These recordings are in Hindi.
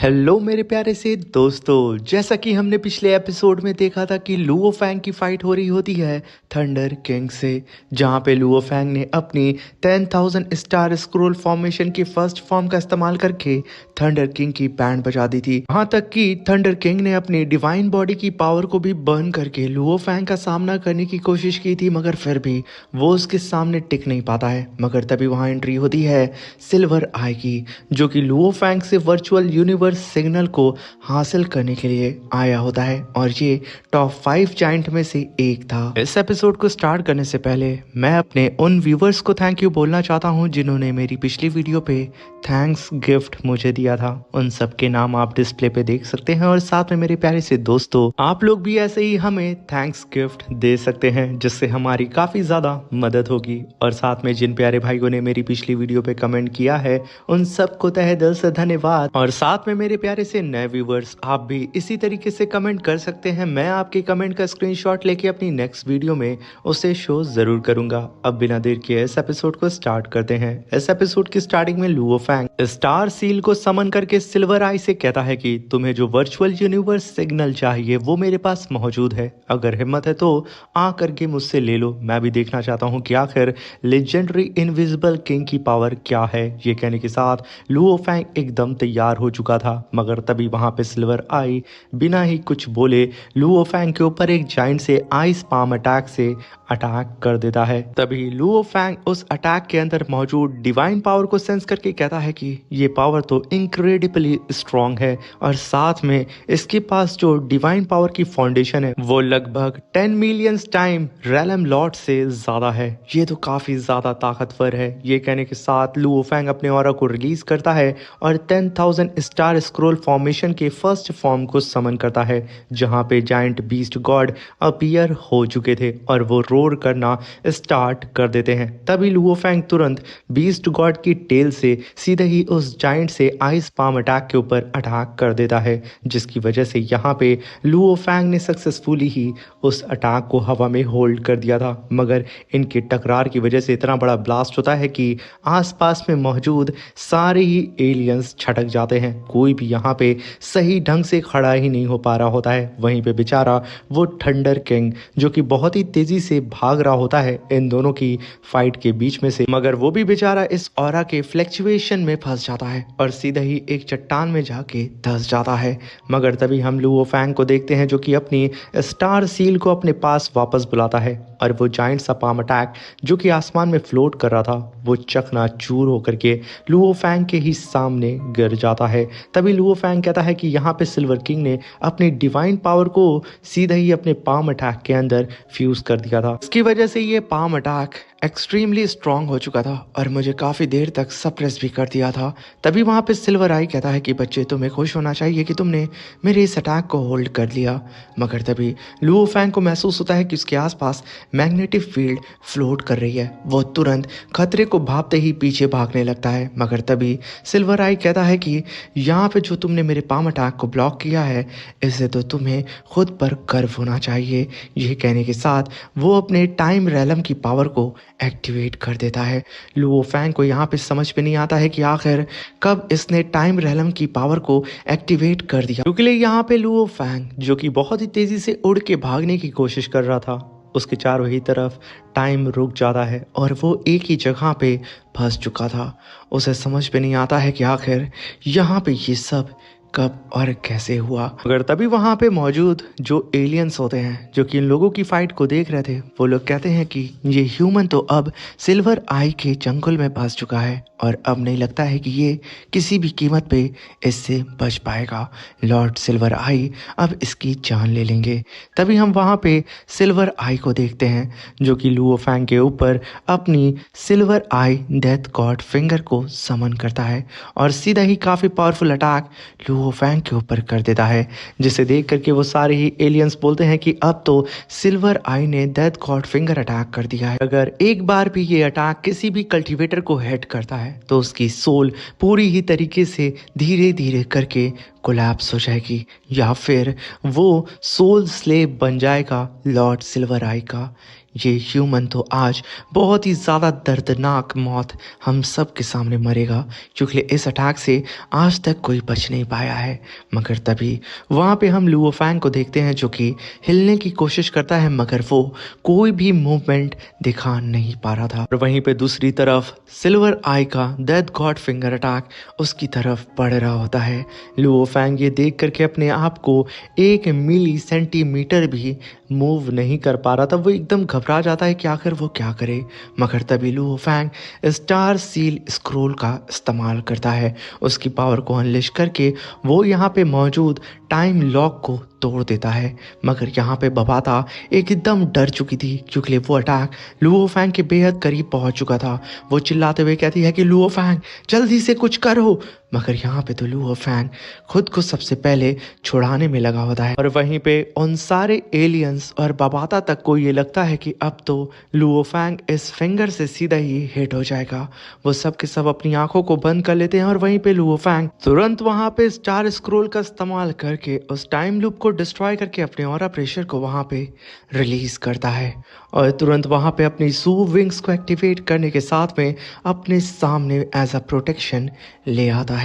हेलो मेरे प्यारे से दोस्तों, जैसा कि हमने पिछले एपिसोड में देखा था कि लुओ फैंग की फाइट हो रही होती है थंडर किंग से, जहां पे लुओ फैंग ने अपनी 10,000 स्टार स्क्रोल फॉर्मेशन की फर्स्ट फॉर्म का इस्तेमाल करके थंडर किंग की बैंड बजा दी थी। वहां तक कि थंडर किंग ने अपनी डिवाइन बॉडी की पावर को भी बर्न करके लुओ फैंग का सामना करने की कोशिश की थी, मगर फिर भी वो उसके सामने टिक नहीं पाता है। मगर तभी वहां एंट्री होती है सिल्वर आई की, जो कि लुओ फैंग से वर्चुअल यूनिवर्स सिग्नल को हासिल करने के लिए आया होता है और ये टॉप 5 जाइंट में से एक था। इस एपिसोड को स्टार्ट करने से पहले मैं अपने उन व्यूवर्स को थैंक यू बोलना चाहता हूं जिन्होंने मेरी पिछली वीडियो पे थैंक्स गिफ्ट मुझे दिया था। उन सब के नाम आप डिस्प्ले पे देख सकते हैं और साथ में मेरे प्यारे से दोस्तों, आप लोग भी ऐसे ही हमें थैंक्स गिफ्ट दे सकते हैं जिससे हमारी काफी ज्यादा मदद होगी। और साथ में जिन प्यारे भाइयों ने मेरी पिछली वीडियो पे कमेंट किया है उन सबको तहे दिल से धन्यवाद। और साथ में मेरे प्यारे से नए व्यूवर्स, आप भी इसी तरीके से कमेंट कर सकते हैं। मैं आपके कमेंट का स्क्रीनशॉट लेके अपनी नेक्स्ट वीडियो में उसे शो जरूर करूंगा। अब बिना देर किए इस एपिसोड को स्टार्ट करते हैं। इस एपिसोड की स्टार्टिंग में लुओ फैंग स्टार सील को समन करके सिल्वर आई से कहता है कि तुम्हें जो वर्चुअल यूनिवर्स सिग्नल चाहिए वो मेरे पास मौजूद है, अगर हिम्मत है तो आ करके मुझसे ले लो। मैं भी देखना चाहता हूँ कि आखिर लेजेंडरी इनविजिबल किंग की पावर क्या है। ये कहने के साथ लुओ फैंग एकदम तैयार हो चुका था, मगर तभी वहां पे सिल्वर आई बिना ही कुछ बोले लुओ फैंग के ऊपर एक जाइंट से आइस पाम अटैक से अटैक कर देता है। तभी लुओ फैंग उस अटैक के अंदर मौजूद डिवाइन पावर को सेंस करके कहता है कि ये पावर तो इनक्रेडिबली स्ट्रांग है और साथ में इसके पास जो डिवाइन पावर की फाउंडेशन है वो लगभग 10 मिलियन टाइम रैलम लॉर्ड से ज्यादा है। ये तो काफी ज्यादा ताकतवर है। ये कहने के साथ लुओ फैंग अपने ऑरा को रिलीज करता है और 10,000 स्टार स्क्रोल फॉर्मेशन के फर्स्ट फॉर्म को समन करता है, जहां पे जायंट बीस्ट गॉड अपीयर हो चुके थे और वो रोर करना स्टार्ट कर देते हैं। तभी लुओ फैंग तुरंत बीस्ट गॉड की टेल से सीधे ही उस जायंट से आइस पाम अटैक के ऊपर अटैक कर देता है, जिसकी वजह से यहाँ पे लुओ फैंग ने सक्सेसफुली ही उस अटैक को हवा में होल्ड कर दिया था। मगर इनके टकरार की वजह से इतना बड़ा ब्लास्ट होता है कि आसपास में मौजूद सारे ही एलियंस छटक जाते हैं। कोई भी यहाँ पे सही ढंग से खड़ा ही नहीं हो पा रहा होता है। वहीं पे बेचारा वो थंडर किंग जो कि बहुत ही तेजी से भाग रहा होता है इन दोनों की फाइट के बीच में से, मगर वो भी बेचारा इस ऑरा के फ्लक्चुएशन में फंस जाता है और सीधा ही एक चट्टान में जाके धंस जाता है। मगर तभी हम लुओ फैंग को देखते हैं जो कि अपनी स्टार सील को अपने पास वापस बुलाता है और वो जाइंट सा पाम अटैक जो कि आसमान में फ्लोट कर रहा था वो चकनाचूर होकर के लुओ फैंग के ही सामने गिर जाता है। तभी लुओ फैंग कहता है कि यहाँ पे सिल्वर किंग ने अपनी डिवाइन पावर को सीधा ही अपने पाम अटैक के अंदर फ्यूज कर दिया था। इसकी वजह से ये पाम अटैक एक्सट्रीमली स्ट्रांग हो चुका था और मुझे काफी देर तक सप्रेस भी कर दिया था। तभी वहां पे सिल्वर आई कहता है कि बच्चे, तुम्हें खुश होना चाहिए कि तुमने मेरे इस अटैक को होल्ड कर लिया। मगर तभी लुओ फैंग को महसूस होता है कि उसके आसपास मैग्नेटिक फील्ड फ्लोट कर रही है। वो तुरंत खतरे को भापते ही पीछे भागने लगता है। मगर तभी सिल्वर आई कहता है कि यहाँ पे जो तुमने मेरे पाम अटैक को ब्लॉक किया है इससे तो तुम्हें खुद पर गर्व होना चाहिए। यह कहने के साथ वो अपने टाइम रैलम की पावर को एक्टिवेट कर देता है। लुओ फैंग को यहाँ पे समझ में नहीं आता है कि आखिर कब इसने टाइम रैलम की पावर को एक्टिवेट कर दिया, क्योंकि यहाँ पे लुओ फैंग जो कि बहुत ही तेजी से उड़ के भागने की कोशिश कर रहा था उसके चारों ही तरफ टाइम रुक जाता है और वो एक ही जगह पे फंस चुका था। उसे समझ में नहीं आता है कि आखिर यहाँ पे ये सब कब और कैसे हुआ। मगर तभी वहां पे मौजूद जो एलियंस होते हैं जो कि इन लोगों की फाइट को देख रहे थे वो लोग कहते हैं कि ये ह्यूमन तो अब सिल्वर आई के जंगल में फंस चुका है और अब नहीं लगता है कि ये किसी भी कीमत पे इससे बच पाएगा। लॉर्ड सिल्वर आई अब इसकी जान ले लेंगे। तभी हम वहां पे सिल्वर आई को देखते हैं जो कि लुओ फैंग के ऊपर अपनी silver I death God finger को समन करता है और सीधा ही काफी पावरफुल अटैक लुओ फैंग के ऊपर कर देता है, जिसे देख करके वो सारे ही एलियंस बोलते हैं कि अब तो सिल्वर आई ने डेथ गॉड फिंगर अटैक कर दिया है। अगर एक बार भी ये अटैक किसी भी कल्टीवेटर को हिट करता है तो उसकी सोल पूरी ही तरीके से धीरे धीरे करके कोलैप्स हो जाएगी या फिर वो सोल स्लेव बन जाएगा लॉर्ड सिल्वर आई का। ये ह्यूमन तो आज बहुत ही ज़्यादा दर्दनाक मौत हम सब के सामने मरेगा, क्योंकि इस अटैक से आज तक कोई बच नहीं पाया है। मगर तभी वहाँ पे हम लुओ फैंग को देखते हैं जो कि हिलने की कोशिश करता है, मगर वो कोई भी मूवमेंट दिखा नहीं पा रहा था। और वहीं पे दूसरी तरफ सिल्वर आई का डेथ गॉड फिंगर अटैक उसकी तरफ बढ़ रहा होता है। लुओ फैंग ये देख करके अपने आप को 1 मिली सेंटीमीटर भी मूव नहीं कर पा रहा था। वो एकदम घबरा जाता है कि आखिर वो क्या करे। मगर तभी Luo Fang star seal scroll का इस्तेमाल करता है। उसकी पावर को अनलिश करके वो यहाँ पे मौजूद टाइम लॉक को तोड़ देता है। मगर यहाँ पे बबाता एकदम डर चुकी थी, क्योंकि वो अटैक लुओ फैंग के बेहद करीब पहुंच चुका था। वो चिल्लाते हुए कहती है कि लुओ फैंग जल्दी से कुछ करो। मगर यहाँ पे तो लुओ फैंग खुद को सबसे पहले छुड़ाने में लगा होता है। और वहीं पे उन सारे एलियंस और बबाता तक को ये लगता है कि अब तो लुओ फैंग इस फिंगर से सीधा ही हिट हो जाएगा। वो सब के सब अपनी आंखों को बंद कर लेते हैं और वहीं पे लुओ फैंग तुरंत वहां पे स्टार स्क्रोल का इस्तेमाल करके उस टाइम लूप को डिस्ट्रॉय करके अपने ऑरा प्रेशर को वहां पे रिलीज करता है। और तुरंत वहां पे अपनी सू विंग्स को एक्टिवेट करने के साथ में अपने सामने एज अ प्रोटेक्शन ले आता है।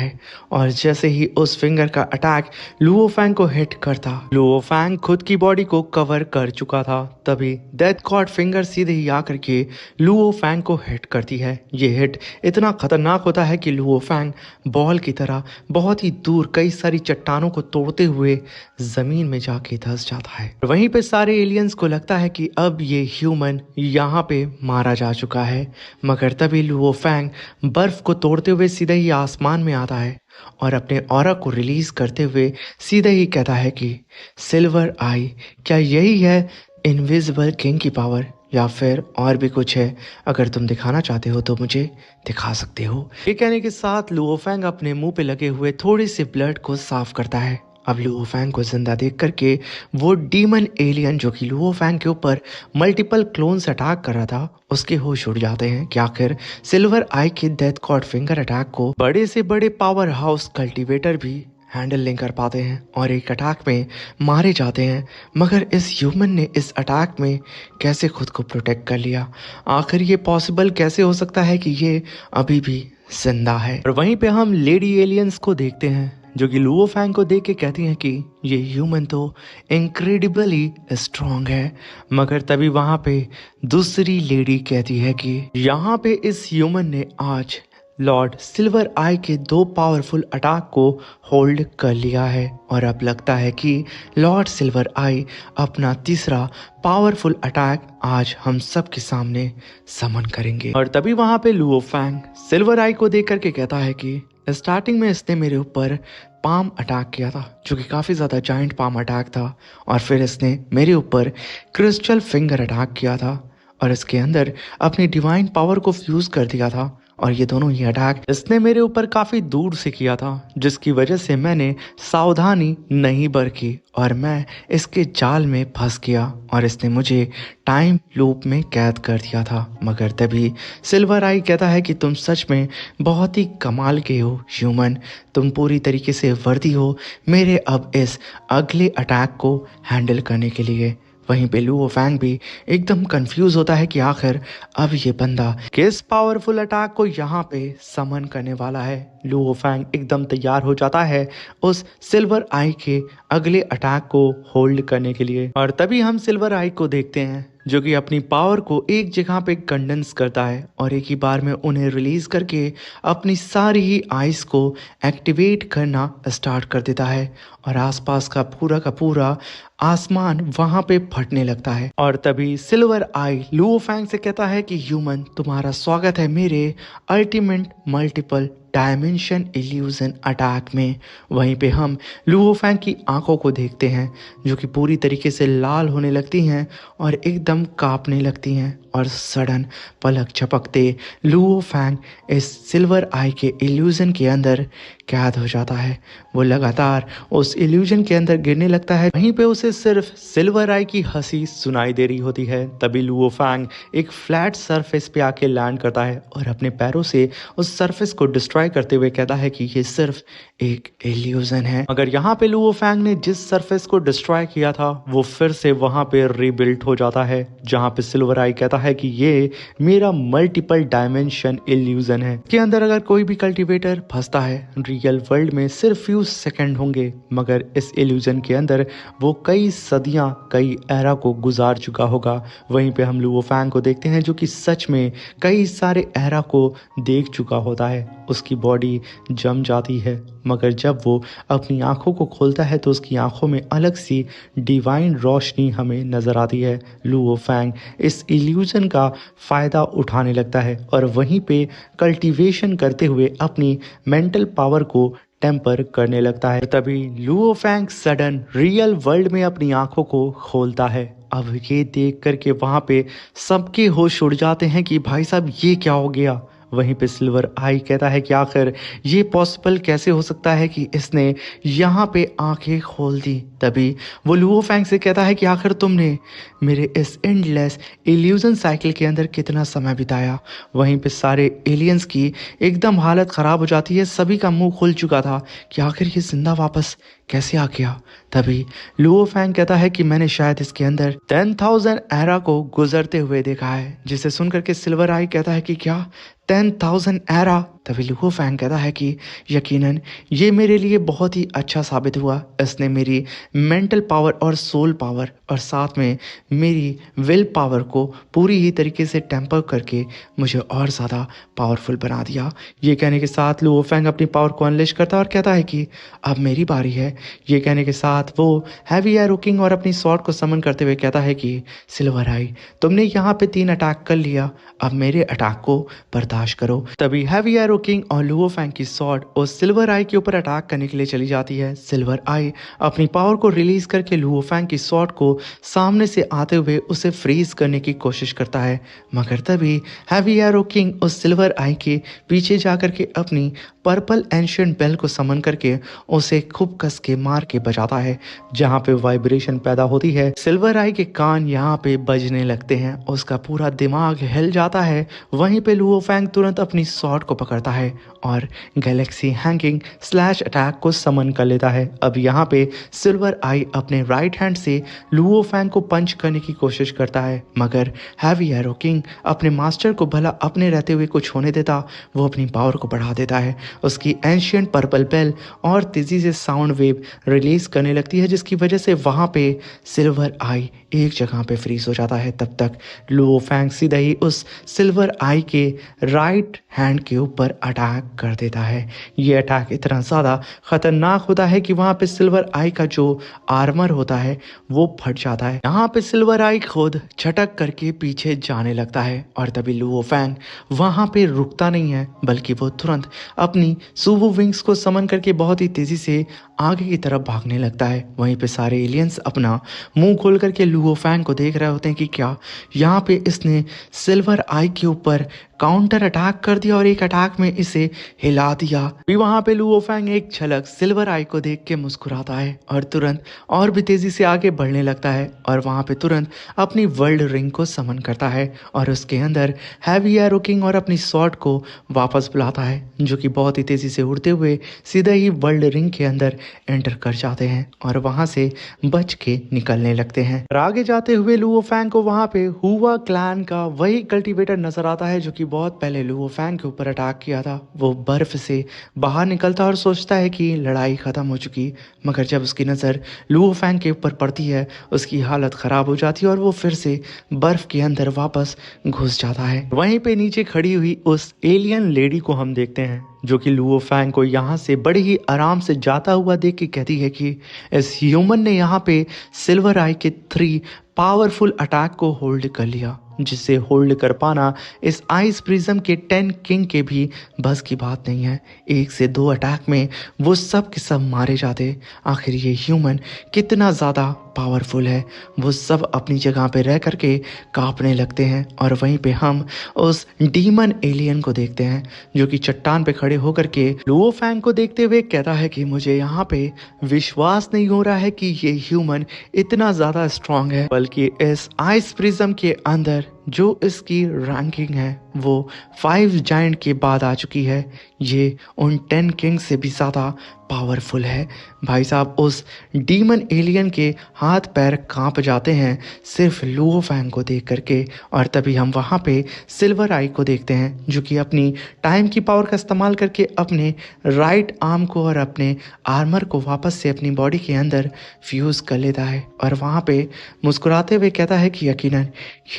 और जैसे ही उस फिंगर का अटैक लुओ फैंग को हिट करता, लुओ फैंग खुद की बॉडी को कवर कर चुका था। तभी डेथ गॉड फिंगर सीधे ही आकर के लुओ फैंग को हिट करती है। ये हिट इतना खतरनाक होता है कि लुओ फैंग बॉल की तरह बहुत ही दूर कई सारी चट्टानों को तोड़ते हुए जमीन में जाके धंस जाता है। वहीं पे सारे एलियंस को लगता है कि अब ये ह्यूमन यहाँ पे मारा जा चुका है। मगर तभी लुओ फैंग बर्फ को तोड़ते हुए सीधे ही आसमान में आता है और अपने ऑरा को रिलीज करते हुए सीधे ही कहता है कि सिल्वर आई, क्या यही है इनविजिबल किंग की पावर या फिर और भी कुछ है? अगर तुम दिखाना चाहते हो तो मुझे दिखा सकते हो। ये कहने के साथ लुओ फैंग अपने मुंह पे लगे हुए थोड़े से ब्लड को साफ करता है। अब लुओ फैंग को जिंदा देख करके वो डीमन एलियन जो कि लुओ फैंग के ऊपर मल्टीपल क्लोन्स अटैक कर रहा था, उसके होश उड़ जाते हैं कि आखिर सिल्वर आई के डेथ गॉड फिंगर अटैक को बड़े से बड़े पावर हाउस कल्टीवेटर भी हैंडल नहीं कर पाते हैं और एक अटैक में मारे जाते हैं। मगर इस ह्यूमन ने इस अटैक में कैसे खुद को प्रोटेक्ट कर लिया? आखिर ये पॉसिबल कैसे हो सकता है कि ये अभी भी जिंदा है? और वहीं पे हम लेडी एलियंस को देखते हैं जो कि लुओ फैंग को देख के कहती हैं कि ये ह्यूमन तो इनक्रेडिबली स्ट्रांग है। मगर तभी वहां पे दूसरी लेडी कहती है कि यहाँ पे इस ह्यूमन ने आज लॉर्ड सिल्वर आई के 2 पावरफुल अटैक को होल्ड कर लिया है और अब लगता है कि लॉर्ड सिल्वर आई अपना तीसरा पावरफुल अटैक आज हम सब के सामने समन करेंगे। और तभी वहां पे लुओ फैंग सिल्वर आई को देख करके कहता है कि स्टार्टिंग में इसने मेरे ऊपर पाम अटैक किया था जो कि काफ़ी ज़्यादा जाइंट पाम अटैक था, और फिर इसने मेरे ऊपर क्रिस्टल फिंगर अटैक किया था और इसके अंदर अपनी डिवाइन पावर को फ्यूज कर दिया था। और ये दोनों ही अटैक इसने मेरे ऊपर काफ़ी दूर से किया था, जिसकी वजह से मैंने सावधानी नहीं बरती और मैं इसके जाल में फंस गया और इसने मुझे टाइम लूप में कैद कर दिया था। मगर तभी सिल्वर आई कहता है कि तुम सच में बहुत ही कमाल के हो ह्यूमन, तुम पूरी तरीके से वर्दी हो मेरे अब इस अगले अटैक को हैंडल करने के लिए। वहीं पे लुओ फैंग भी एकदम कंफ्यूज होता है कि आखिर अब ये बंदा किस पावरफुल अटैक को यहाँ पे समन करने वाला है। लुओ फैंग एकदम तैयार हो जाता है उस सिल्वर आई के अगले अटैक को होल्ड करने के लिए। और तभी हम सिल्वर आई को देखते हैं जो कि अपनी पावर को एक जगह पे कंडेंस करता है और एक ही बार में उन्हें रिलीज करके अपनी सारी ही आइस को एक्टिवेट करना स्टार्ट कर देता है और आसपास का पूरा आसमान वहां पे फटने लगता है। और तभी सिल्वर आई लुओ फैंग से कहता है कि ह्यूमन, तुम्हारा स्वागत है मेरे ultimate multiple dimension illusion attack में। वहीं पे हम लुओ फैंग की आंखों को देखते हैं जो कि पूरी तरीके से लाल होने लगती हैं और एकदम कांपने लगती हैं और सडन पलक झपकते लुओ फैंग इस सिल्वर आई के इल्यूजन के अंदर कैद हो जाता है। वो लगातार उस इल्यूजन के अंदर गिरने लगता है। वहीं पे उसे सिर्फ सिल्वर आई की हंसी सुनाई दे रही होती है। तभी लुओ फैंग एक फ्लैट सरफेस पे आके लैंड करता है और अपने पैरों से उस सरफेस को डिस्ट्रॉय करते हुए कहता है कि ये सिर्फ एक इल्यूजन है। मगर यहाँ पे लुओ फैंग ने जिस सरफेस को डिस्ट्रॉय किया था वो फिर से वहां पे रीबिल्ट हो जाता है, जहाँ पे सिल्वर आई कहता है कि ये मेरा मल्टीपल डायमेंशन इल्यूजन है। के अंदर अगर कोई भी कल्टीवेटर फंसता है रियल वर्ल्ड में सिर्फ फ्यू सेकंड होंगे, मगर इस इल्यूजन के अंदर वो कई सदियां कई एरा को गुजार चुका होगा। वहीं पे हम लुओ फैंग को देखते हैं जो कि सच में कई सारे एरा को देख चुका होता है। उसकी बॉडी जम जाती है, मगर जब वो अपनी आंखों को खोलता है तो उसकी आंखों में अलग सी डिवाइन रोशनी हमें नजर आती है। लुओ फैंग इस इल्यूजन का फायदा उठाने लगता है और वहीं पे कल्टीवेशन करते हुए अपनी मेंटल पावर को टेम्पर करने लगता है। तभी Luo Fang sudden real world में अपनी आंखों को खोलता है। अब ये देख करके वहां पे सबके होश उड़ जाते हैं कि भाई साहब ये क्या हो गया। वहीं पे सिल्वर आई कहता है कि आखिर ये पॉसिबल कैसे हो सकता है कि इसने यहाँ पे आंखें खोल दी। तभी वो लुओ फैंग से कहता है कि आखिर तुमने मेरे इस एंडलेस इल्यूजन साइकिल के अंदर कितना समय बिताया। वहीं पे सारे एलियंस की एकदम हालत ख़राब हो जाती है। सभी का मुंह खुल चुका था कि आखिर ये जिंदा वापस कैसे आ गया। तभी लुओ फैंग कहता है कि मैंने शायद इसके अंदर 10,000 एरा को गुजरते हुए देखा है। जिसे सुनकर के सिल्वर आई कहता है कि क्या 10,000 एरा। तभी लुओ फैंग कहता है कि यकीनन ये मेरे लिए बहुत ही अच्छा साबित हुआ। इसने मेरी मेंटल पावर और सोल पावर और साथ में मेरी विल पावर को पूरी ही तरीके से टेम्पर करके मुझे और ज़्यादा पावरफुल बना दिया। ये कहने के साथ लुओ फैंग अपनी पावर को अनलेश करता है और कहता है कि अब मेरी बारी है। ये कहने के साथ वो हैवी एरो किंग और अपनी स्वॉर्ड को समन करते हुए कहता है कि सिल्वर आई तुमने यहाँ पे 3 अटैक कर लिया, अब मेरे अटैक को बर्दाश्त करो। तभी हैवी एरो किंग और लुओ फैंग की स्वॉर्ड और सिल्वर आई के ऊपर अटैक करने के लिए चली जाती है। सिल्वर आई अपनी पावर को रिलीज करके लुओ फैंग की स्वॉर्ड को सामने से आते हुए उसे फ्रीज करने की कोशिश करता है, मगर तभी हैवी एरो किंग उस सिल्वर आई के पीछे जाकर के अपनी पर्पल एंशिएंट बेल को समन करके उसे खूब कस के मार के बजाता है, जहाँ पे वाइब्रेशन पैदा होती है। सिल्वर आई के कान यहाँ पे बजने लगते हैं, उसका पूरा दिमाग हिल जाता है। वहीं पे लुओ फैंग तुरंत अपनी स्वॉर्ड को पकड़ता है और गैलेक्सी हैंगिंग स्लैश अटैक को समन कर लेता है। अब यहाँ पे सिल्वर आई अपने राइट हैंड से लुओ फैंग को पंच करने की कोशिश करता है, मगर हैवी एरो किंग अपने मास्टर को भला अपने रहते हुए कुछ होने देता, वो अपनी पावर को बढ़ा देता है। उसकी एंशिएंट पर्पल बेल और तेजी से साउंड वेव रिलीज करने लगती है, जिसकी वजह से वहां पे सिल्वर आई एक जगह पे फ्रीज हो जाता है। तब तक लुओ फैंग सीधा ही उस सिल्वर आई के राइट हैंड के ऊपर अटैक कर देता है। ये अटैक इतना ज़्यादा खतरनाक होता है कि वहाँ पे सिल्वर आई का जो आर्मर होता है वो फट जाता है। यहाँ पे सिल्वर आई खुद झटक करके पीछे जाने लगता है और तभी लुओ फैंग वहाँ पे रुकता नहीं है, बल्कि वो तुरंत अपनी सुवो विंग्स को समन करके बहुत ही तेजी से आगे की तरफ भागने लगता है। वहीं पे सारे एलियंस अपना मुंह खोल करके लुओ फैंग को देख रहे होते हैं कि क्या यहाँ पे इसने सिल्वर आई के ऊपर काउंटर अटैक कर दिया और एक अटैक में इसे हिला दिया। भी वहां पे लुओ फैंग एक झलक सिल्वर आई को देख के मुस्कुराता है और तुरंत और भी तेजी से आगे बढ़ने लगता है और वहां पे तुरंत अपनी वर्ल्ड रिंग को समन करता है और उसके अंदर हैवी एरो किंग और अपनी स्वॉर्ड को वापस बुलाता है, जो कि बहुत ही तेजी से उड़ते हुए सीधे ही वर्ल्ड रिंग के अंदर एंटर कर जाते हैं और वहां से बच के निकलने लगते हैं। और आगे जाते हुए लुओ फैंग को वहां पे हुआ क्लैन का वही कल्टीवेटर नजर आता है जो कि बहुत पहले लुओ फैंग के ऊपर अटैक किया था। वो बर्फ से बाहर निकलता और सोचता है कि लड़ाई खत्म हो चुकी, मगर जब उसकी नज़र लुओ फैंग के ऊपर पड़ती है उसकी हालत ख़राब हो जाती है और वो फिर से बर्फ के अंदर वापस घुस जाता है। वहीं पे नीचे खड़ी हुई उस एलियन लेडी को हम देखते हैं जो कि लुओ फैंग को यहाँ से बड़े ही आराम से जाता हुआ देख के कहती है कि इस ह्यूमन ने यहाँ पे सिल्वर आई के 3 पावरफुल अटैक को होल्ड कर लिया, जिसे होल्ड कर पाना इस आइस प्रिज्म के 10 किंग के भी बस की बात नहीं है। 1 से 2 अटैक में वो सब के सब मारे जाते। आखिर ये ह्यूमन कितना ज़्यादा पावरफुल है। वो सब अपनी जगह पे रह करके कांपने लगते हैं और वहीं पे हम उस डीमन एलियन को देखते हैं जो कि चट्टान पे खड़े होकर के लुओ फैंग को देखते हुए कहता है कि मुझे यहाँ पे विश्वास नहीं हो रहा है कि ये ह्यूमन इतना ज़्यादा स्ट्रांग है, बल्कि इस आइस प्रिज्म के अंदर जो इसकी रैंकिंग है वो 5 जायंट के बाद आ चुकी है। ये उन 10 किंग से भी ज़्यादा पावरफुल है। भाई साहब, उस डीमन एलियन के हाथ पैर कांप जाते हैं सिर्फ लुओ फैंग को देख करके। और तभी हम वहाँ पे सिल्वर आई को देखते हैं जो कि अपनी टाइम की पावर का इस्तेमाल करके अपने राइट आर्म को और अपने आर्मर को वापस से अपनी बॉडी के अंदर फ्यूज़ कर लेता है और वहाँ पे मुस्कुराते हुए कहता है कि यकीनन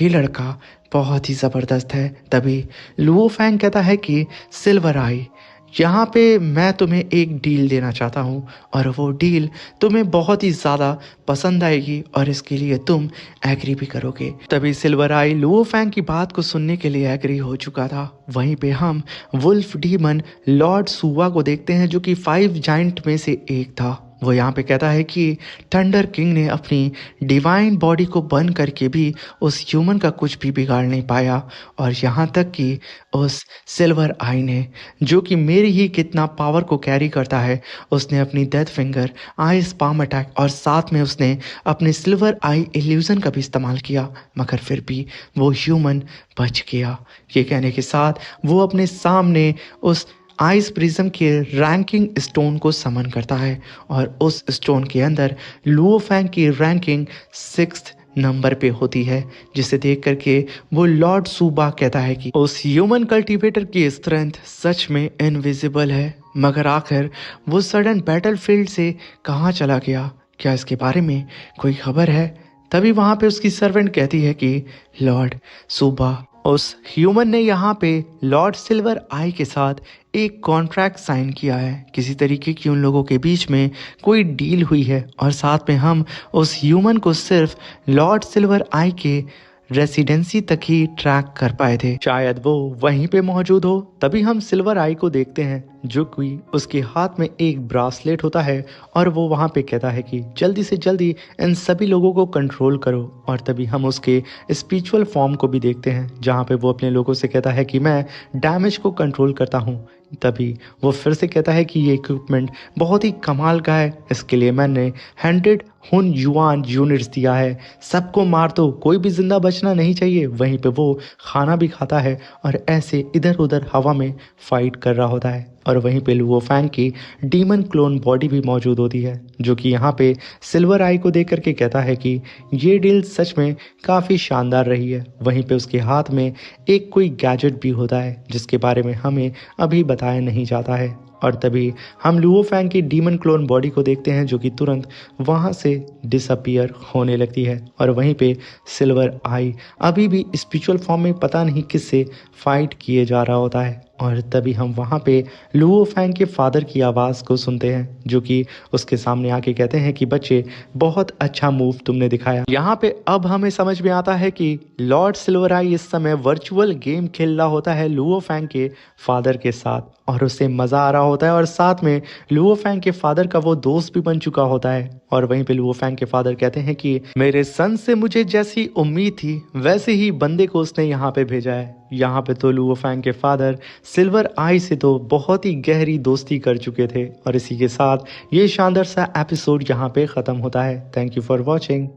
ये लड़का बहुत ही ज़बरदस्त है। तभी लुओ फैंग कहता है कि सिल्वर आई, यहाँ पे मैं तुम्हें एक डील देना चाहता हूँ और वो डील तुम्हें बहुत ही ज़्यादा पसंद आएगी और इसके लिए तुम एग्री भी करोगे। तभी सिल्वर आई लुओ फैंग की बात को सुनने के लिए एग्री हो चुका था। वहीं पे हम वुल्फ डीमन लॉर्ड सुवा को देखते हैं जो कि 5 जायंट में से एक था। वो यहाँ पे कहता है कि थंडर किंग ने अपनी डिवाइन बॉडी को बर्न करके भी उस ह्यूमन का कुछ भी बिगाड़ नहीं पाया और यहाँ तक कि उस सिल्वर आई ने, जो कि मेरी ही कितना पावर को कैरी करता है, उसने अपनी death finger, ice palm attack और साथ में उसने अपने सिल्वर आई इल्यूजन का भी इस्तेमाल किया, मगर फिर भी वो ह्यूमन बच गया। ये कहने के साथ वो अपने सामने उस आइस प्रिज्म के रैंकिंग स्टोन को समन करता है और उस स्टोन के अंदर लुओ फैंग की रैंकिंग 6th नंबर पे होती है, जिसे देख करके वो लॉर्ड सूबा कहता है कि उस ह्यूमन कल्टीवेटर की स्ट्रेंथ सच में इनविजिबल है, मगर आखिर वो सडन बैटलफील्ड से कहाँ चला गया, क्या इसके बारे में कोई खबर है? तभी वहाँ पे उसकी सर्वेंट कहती है कि लॉर्ड सूबा, उस ह्यूमन ने यहाँ पे लॉर्ड सिल्वर आई के साथ एक कॉन्ट्रैक्ट साइन किया है, किसी तरीके की उन लोगों के बीच में कोई डील हुई है और साथ में हम उस ह्यूमन को सिर्फ लॉर्ड सिल्वर आई के रेसिडेंसी तक ही ट्रैक कर पाए थे, शायद वो वहीं पे मौजूद हो। तभी हम सिल्वर आई को देखते हैं जो कि उसके हाथ में एक ब्रासलेट होता है और वो वहाँ पे कहता है कि जल्दी से जल्दी इन सभी लोगों को कंट्रोल करो। और तभी हम उसके स्पिरिचुअल फॉर्म को भी देखते हैं जहाँ पे वो अपने लोगों से कहता है कि मैं डैमेज को कंट्रोल करता हूँ। तभी वो फिर से कहता है कि ये इक्विपमेंट बहुत ही कमाल का है, इसके लिए मैंने 100 हुन युआन यूनिट्स दिया है, सबको मार दो, कोई भी जिंदा बचना नहीं चाहिए। वहीं पे वो खाना भी खाता है और ऐसे इधर उधर हवा में फाइट कर रहा होता है। और वहीं पे लुओ फैंग की डीमन क्लोन बॉडी भी मौजूद होती है जो कि यहाँ पे सिल्वर आई को देख करके कहता है कि ये डील सच में काफ़ी शानदार रही है। वहीं पे उसके हाथ में एक कोई गैजेट भी होता है जिसके बारे में हमें अभी बताया नहीं जाता है। और तभी हम लुओ फैंग की डीमन क्लोन बॉडी को देखते हैं जो कि तुरंत वहाँ से डिसअपियर होने लगती है। और वहीं पे सिल्वर आई अभी भी स्पिरिचुअल फॉर्म में पता नहीं किससे फाइट किए जा रहा होता है। और तभी हम वहाँ पे लुओ फैंग के फादर की आवाज़ को सुनते हैं जो कि उसके सामने आके कहते हैं कि बच्चे, बहुत अच्छा मूव तुमने दिखाया। यहाँ पे अब हमें समझ में आता है कि लॉर्ड सिल्वर आई इस समय वर्चुअल गेम खेल रहा होता है लुओ फैंग के फादर के साथ और उसे मज़ा आ रहा होता है और साथ में लुओ फैंग के फादर का वो दोस्त भी बन चुका होता है। और वहीं पे लुओ फैंग के फादर कहते हैं कि मेरे सन से मुझे जैसी उम्मीद थी वैसे ही बंदे को उसने यहाँ पे भेजा है। यहाँ पे तो लुओ फैंग के फादर सिल्वर आई से तो बहुत ही गहरी दोस्ती कर चुके थे। और इसी के साथ ये शानदार सा एपिसोड यहाँ पे ख़त्म होता है। Thank you for watching.